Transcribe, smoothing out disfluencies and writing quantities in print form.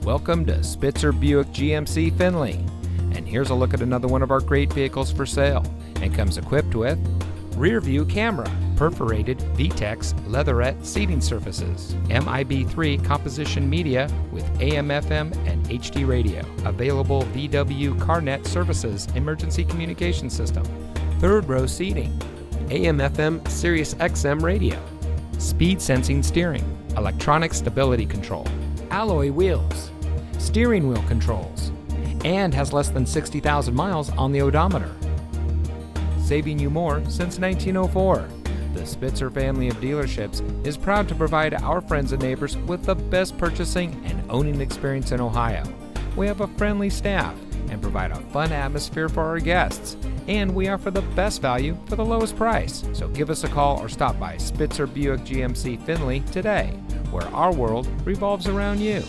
Welcome to Spitzer Buick GMC Findlay. And here's a look at another one of our great vehicles for sale, and comes equipped with rear view camera, perforated VTEX leatherette seating surfaces, MIB3 composition media with AM/FM and HD radio, available VW CarNet services emergency communication system, third row seating, AM/FM Sirius XM radio, speed sensing steering, electronic stability control, alloy wheels, steering wheel controls, and has less than 60,000 miles on the odometer. Saving you more since 1904. The Spitzer family of dealerships is proud to provide our friends and neighbors with the best purchasing and owning experience in Ohio. We have a friendly staff and provide a fun atmosphere for our guests, and we offer the best value for the lowest price. So give us a call or stop by Spitzer Buick GMC Findlay today, where our world revolves around you.